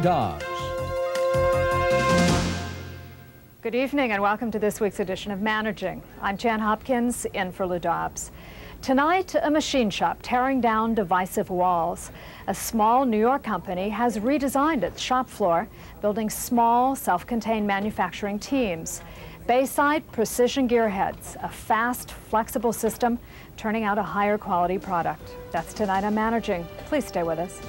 Dobbs. Good evening and welcome to this week's edition of Managing. I'm Jan Hopkins, in for Lou Dobbs. Tonight, a machine shop tearing down divisive walls. A small New York company has redesigned its shop floor, building small, self-contained manufacturing teams. Bayside Precision Gearheads, a fast, flexible system turning out a higher quality product. That's tonight on Managing. Please stay with us.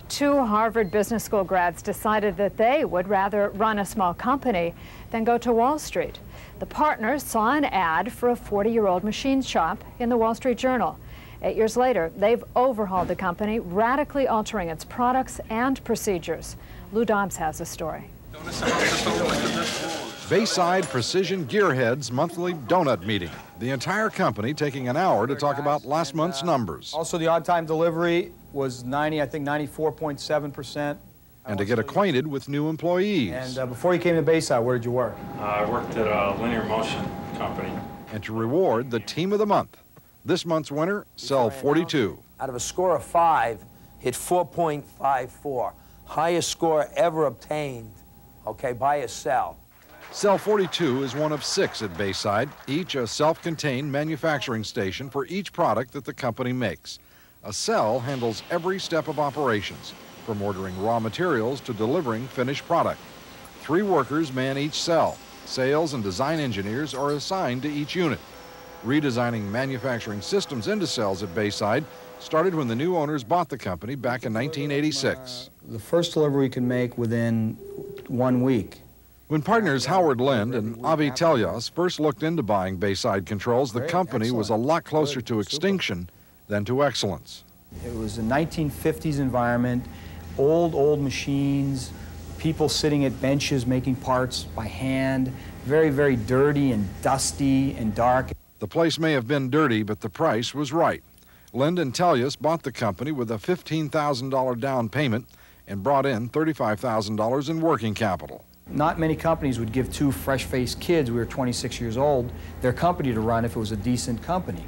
Two Harvard Business School grads decided that they would rather run a small company than go to Wall Street. The partners saw an ad for a 40-year-old machine shop in the Wall Street Journal. 8 years later, they've overhauled the company, radically altering its products and procedures. Lou Dobbs has a story. Bayside Precision Gearheads monthly donut meeting. The entire company taking an hour to talk about last month's numbers. Also, the on-time delivery was 94.7%. And to get acquainted with new employees. And before you came to Bayside, where did you work? I worked at a linear motion company. And to reward the team of the month. This month's winner, Cell 42. Out of a score of 5, hit 4.54. Highest score ever obtained, okay, by a cell. Cell 42 is one of 6 at Bayside, each a self-contained manufacturing station for each product that the company makes. A cell handles every step of operations, from ordering raw materials to delivering finished product. 3 workers man each cell. Sales and design engineers are assigned to each unit. Redesigning manufacturing systems into cells at Bayside started when the new owners bought the company back in 1986. The first delivery we can make within 1 week. When partners Howard Lind and Avi Telios first looked into buying Bayside Controls, the company was a lot closer to extinction than to excellence. It was a 1950s environment, old machines, people sitting at benches making parts by hand, very, very dirty and dusty and dark. The place may have been dirty, but the price was right. Lind and Telios bought the company with a $15,000 down payment and brought in $35,000 in working capital. Not many companies would give 2 fresh-faced kids, we were 26 years old, their company to run if it was a decent company.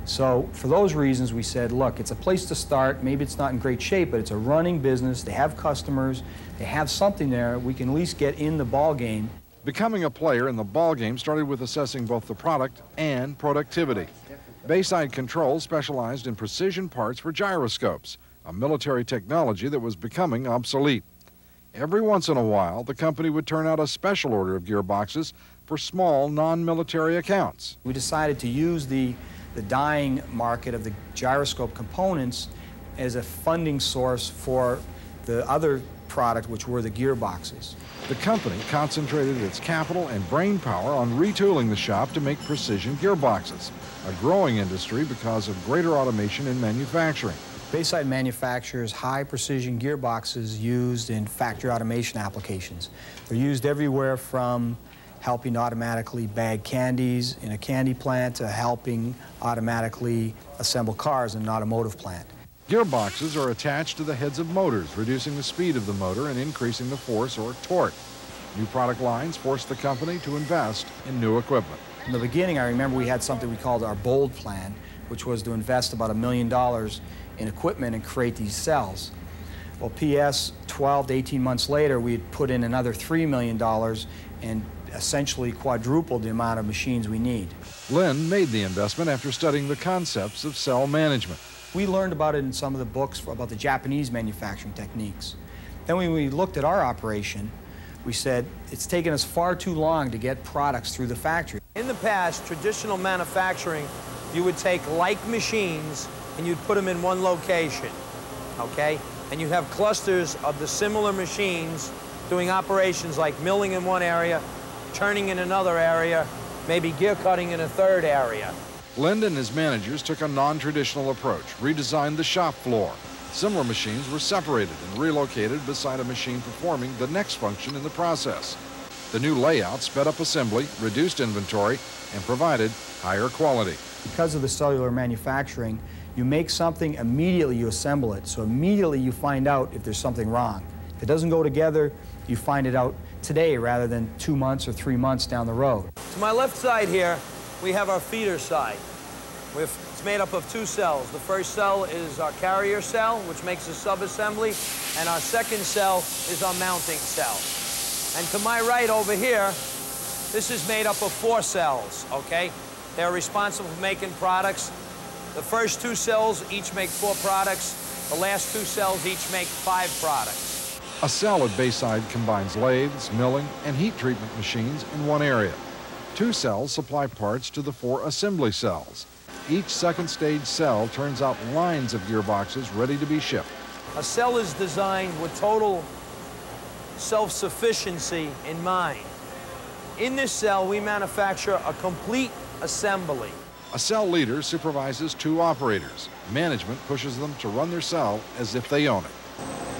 So for those reasons, we said, look, it's a place to start. Maybe it's not in great shape, but it's a running business. They have customers. They have something there. We can at least get in the ball game. Becoming a player in the ball game started with assessing both the product and productivity. Bayside Controls specialized in precision parts for gyroscopes, a military technology that was becoming obsolete. Every once in a while, the company would turn out a special order of gearboxes for small, non-military accounts. We decided to use the dying market of the gyroscope components as a funding source for the other product, which were the gearboxes. The company concentrated its capital and brain power on retooling the shop to make precision gearboxes, a growing industry because of greater automation in manufacturing. Bayside manufactures high-precision gearboxes used in factory automation applications. They're used everywhere from helping automatically bag candies in a candy plant to helping automatically assemble cars in an automotive plant. Gearboxes are attached to the heads of motors, reducing the speed of the motor and increasing the force or torque. New product lines forced the company to invest in new equipment. In the beginning, I remember we had something we called our BOLD plan, which was to invest about $1 million in equipment and create these cells. Well, PS, 12 to 18 months later, we had put in another $3 million and essentially quadrupled the amount of machines we need. Lind made the investment after studying the concepts of cell management. We learned about it in some of the books about the Japanese manufacturing techniques. Then when we looked at our operation, we said, it's taken us far too long to get products through the factory. In the past, traditional manufacturing, you would take like machines and you'd put them in one location, okay? And you'd have clusters of the similar machines doing operations like milling in one area, turning in another area, maybe gear cutting in a third area. Lind and his managers took a non-traditional approach, redesigned the shop floor. Similar machines were separated and relocated beside a machine performing the next function in the process. The new layout sped up assembly, reduced inventory, and provided higher quality. Because of the cellular manufacturing, you make something, immediately you assemble it, so immediately you find out if there's something wrong. If it doesn't go together, you find it out today rather than 2 months or 3 months down the road. To my left side here, we have our feeder side with It's made up of two cells. The first cell is our carrier cell, which makes a sub-assembly, and our second cell is our mounting cell. And to my right over here, this is made up of 4 cells, okay? They're responsible for making products. The first 2 cells each make 4 products. The last 2 cells each make 5 products. A cell at Bayside combines lathes, milling, and heat treatment machines in one area. 2 cells supply parts to the 4 assembly cells. Each second stage cell turns out lines of gearboxes ready to be shipped. A cell is designed with total self-sufficiency in mind. In this cell, we manufacture a complete assembly. A cell leader supervises 2 operators. Management pushes them to run their cell as if they own it.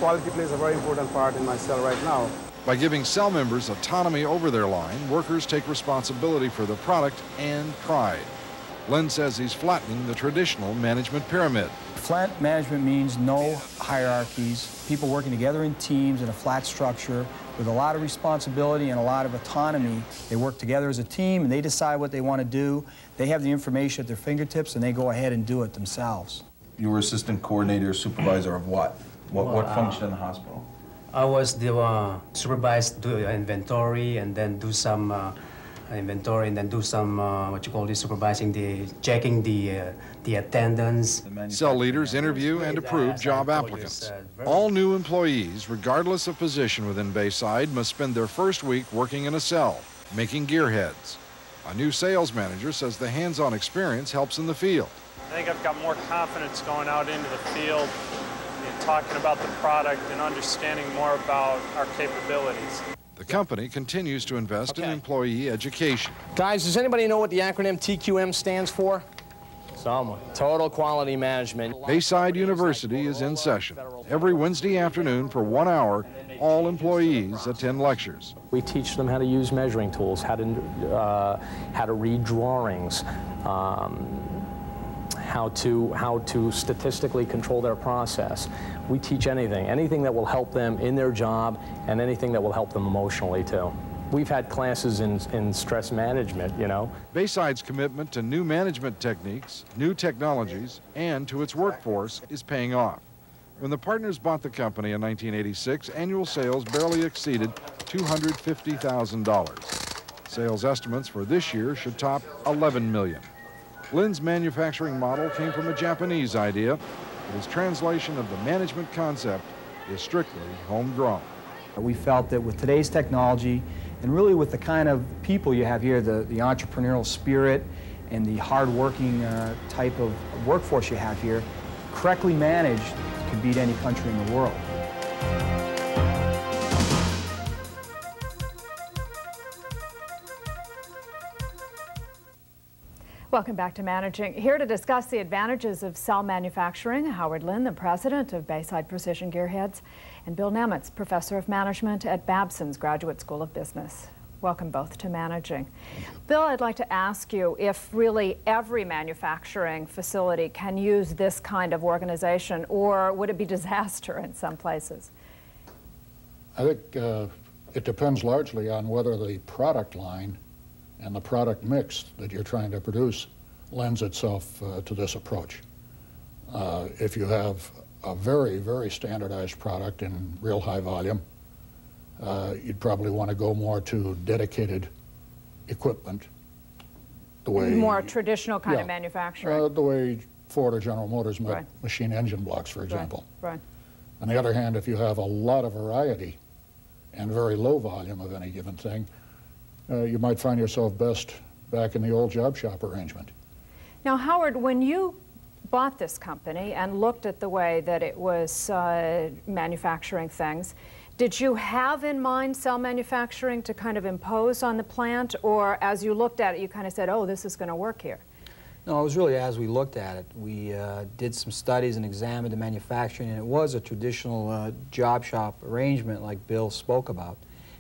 Quality plays a very important part in my cell right now. By giving cell members autonomy over their line, workers take responsibility for the product and pride. Lynn says he's flattening the traditional management pyramid. Flat management means no hierarchies, people working together in teams in a flat structure with a lot of responsibility and a lot of autonomy. They work together as a team and they decide what they want to do. They have the information at their fingertips and they go ahead and do it themselves. You were assistant coordinator, supervisor of what? What function in the hospital? I was the supervised do inventory and then do some inventory and then do some supervising checking the attendance. Cell leaders interview and approve job applicants. All new employees, regardless of position within Bayside, must spend their first week working in a cell, making gearheads. A new sales manager says the hands-on experience helps in the field. I think I've got more confidence going out into the field and talking about the product and understanding more about our capabilities. The company continues to invest in employee education. Guys, does anybody know what the acronym TQM stands for? Someone. Total Quality Management. Bayside University is in session. Every Wednesday afternoon for 1 hour, all employees attend lectures. We teach them how to use measuring tools, how to read drawings, how to statistically control their process. We teach anything that will help them in their job and anything that will help them emotionally too. We've had classes in stress management, you know. Bayside's commitment to new management techniques, new technologies, and to its workforce is paying off. When the partners bought the company in 1986, annual sales barely exceeded $250,000. Sales estimates for this year should top $11 million. Lynn's manufacturing model came from a Japanese idea, but his translation of the management concept is strictly homegrown. We felt that with today's technology and really with the kind of people you have here, the entrepreneurial spirit and the hard-working type of workforce you have here, correctly managed can beat any country in the world. Welcome back to Managing. Here to discuss the advantages of cell manufacturing, Howard Lynn, the president of Bayside Precision Gearheads, and Bill Nemitz, professor of management at Babson's Graduate School of Business. Welcome both to Managing. Bill, I'd like to ask you if really every manufacturing facility can use this kind of organization, or would it be disaster in some places? I think it depends largely on whether the product line and the product mix that you're trying to produce lends itself to this approach. If you have a very, very standardized product in real high volume, you'd probably want to go more to dedicated equipment. The way more traditional kind of manufacturing. The way Ford or General Motors might machine engine blocks, for example. Right. On the other hand, if you have a lot of variety and very low volume of any given thing, you might find yourself best back in the old job shop arrangement. Now, Howard, when you bought this company and looked at the way that it was manufacturing things, did you have in mind cell manufacturing to kind of impose on the plant, or as you looked at it, you kind of said, oh, this is going to work here? No, it was really as we looked at it. We did some studies and examined the manufacturing, and it was a traditional job shop arrangement like Bill spoke about.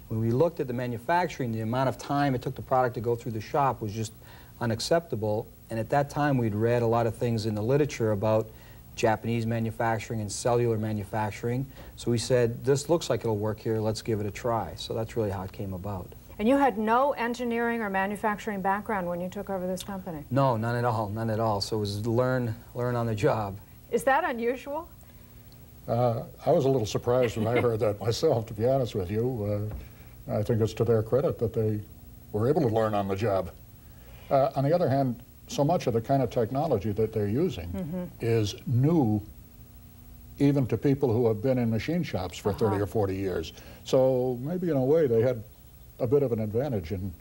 When we looked at the manufacturing, the amount of time it took the product to go through the shop was just unacceptable. And at that time, we'd read a lot of things in the literature about Japanese manufacturing and cellular manufacturing. So we said, this looks like it'll work here, let's give it a try. So that's really how it came about. And you had no engineering or manufacturing background when you took over this company? No, none at all, none at all. So it was learn on the job. Is that unusual? I was a little surprised when I heard that myself, to be honest with you. I think it's to their credit that they were able to learn on the job. On the other hand, so much of the kind of technology that they're using is new even to people who have been in machine shops for 30 or 40 years. So maybe in a way they had a bit of an advantage in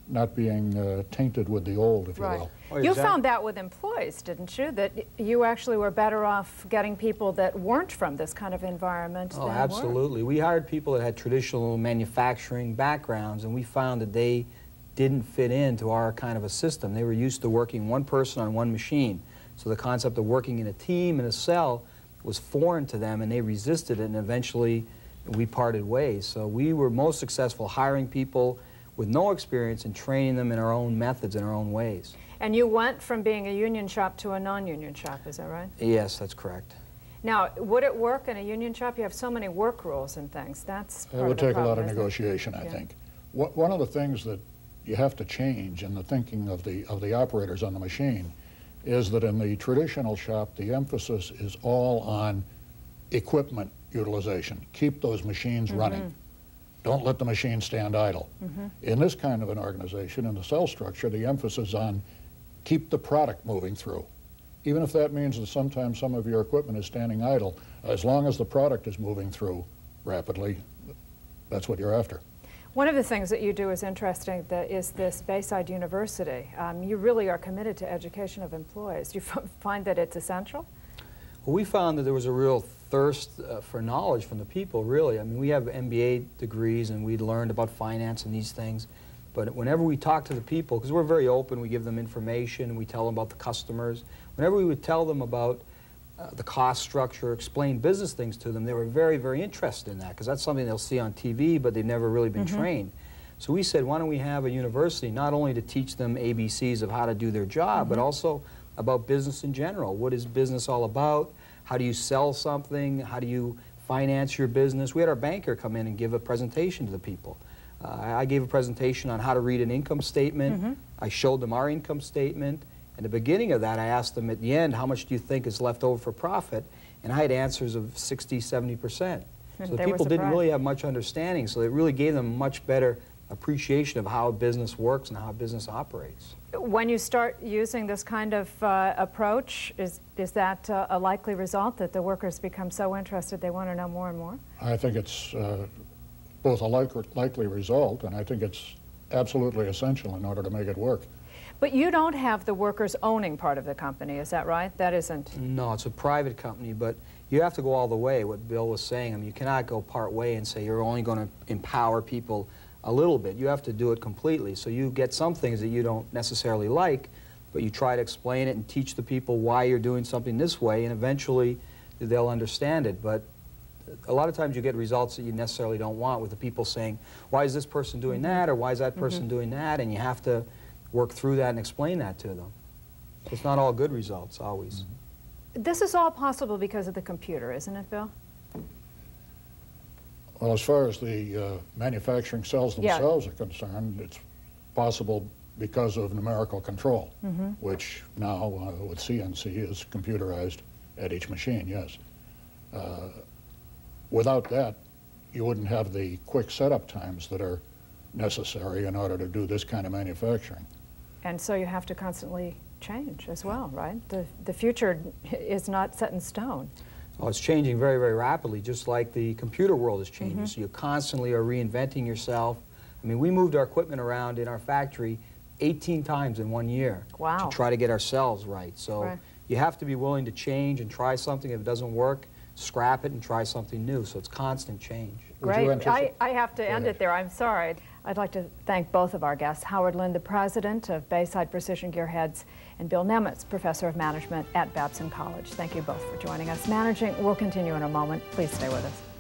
not being tainted with the old, if you will. Oh, you found that with employees, didn't you? That you actually were better off getting people that weren't from this kind of environment than absolutely. were. We hired people that had traditional manufacturing backgrounds, and we found that they didn't fit into our kind of a system. They were used to working one person on one machine. So the concept of working in a team, in a cell, was foreign to them, and they resisted it, and eventually we parted ways. So we were most successful hiring people with no experience and training them in our own methods and our own ways. And you went from being a union shop to a non-union shop, is that right? Yes, that's correct. Now, would it work in a union shop? You have so many work rules and things. That's part It would of the take a lot problem, of negotiation, I think. One of the things that you have to change in the thinking of the operators on the machine is that in the traditional shop, the emphasis is all on equipment utilization. Keep those machines running. Don't let the machine stand idle. In this kind of an organization, in the cell structure, the emphasis is on keep the product moving through. Even if that means that sometimes some of your equipment is standing idle, as long as the product is moving through rapidly, that's what you're after. One of the things that you do is interesting, is this Bayside University. You really are committed to education of employees. Do you find that it's essential? Well, we found that there was a real thirst for knowledge from the people, really. I mean, we have MBA degrees and we'd learned about finance and these things, but whenever we talk to the people, because we're very open, we give them information, we tell them about the customers. Whenever we would tell them about the cost structure, explain business things to them, they were very, very interested in that, because that's something they'll see on TV, but they've never really been trained. So we said, why don't we have a university not only to teach them ABCs of how to do their job, but also about business in general. What is business all about? How do you sell something? How do you finance your business? We had our banker come in and give a presentation to the people. I gave a presentation on how to read an income statement. I showed them our income statement. At the beginning of that, I asked them at the end, how much do you think is left over for profit? And I had answers of 60, 70%. So the people didn't really have much understanding, so it really gave them much better appreciation of how a business works and how a business operates. When you start using this kind of approach, is that a likely result, that the workers become so interested they want to know more and more? I think it's both a likely result, and I think it's absolutely essential in order to make it work. But you don't have the workers owning part of the company, is that right? That isn't... No, it's a private company, but you have to go all the way, what Bill was saying. I mean, you cannot go part way and say you're only going to empower people a little bit. You have to do it completely. So you get some things that you don't necessarily like, but you try to explain it and teach the people why you're doing something this way, and eventually they'll understand it. But a lot of times you get results that you necessarily don't want, with the people saying, why is this person doing that, or why is that person doing that, and you have to work through that and explain that to them. It's not all good results, always. This is all possible because of the computer, isn't it, Bill? Well, as far as the manufacturing cells themselves are concerned, it's possible because of numerical control, which now with CNC is computerized at each machine, yes. Without that, you wouldn't have the quick setup times that are necessary in order to do this kind of manufacturing. And so you have to constantly change as well, right? The future is not set in stone. Oh, it's changing very, very rapidly, just like the computer world is changing. So you constantly are reinventing yourself. I mean, we moved our equipment around in our factory 18 times in 1 year to try to get ourselves right. So you have to be willing to change and try something. If it doesn't work, scrap it and try something new. So it's constant change. Great. I have to end it there. I'm sorry. I'd like to thank both of our guests, Howard Lind, the president of Bayside Precision Gearheads, and Bill Nemitz, professor of management at Babson College. Thank you both for joining us. Managing will continue in a moment. Please stay with us.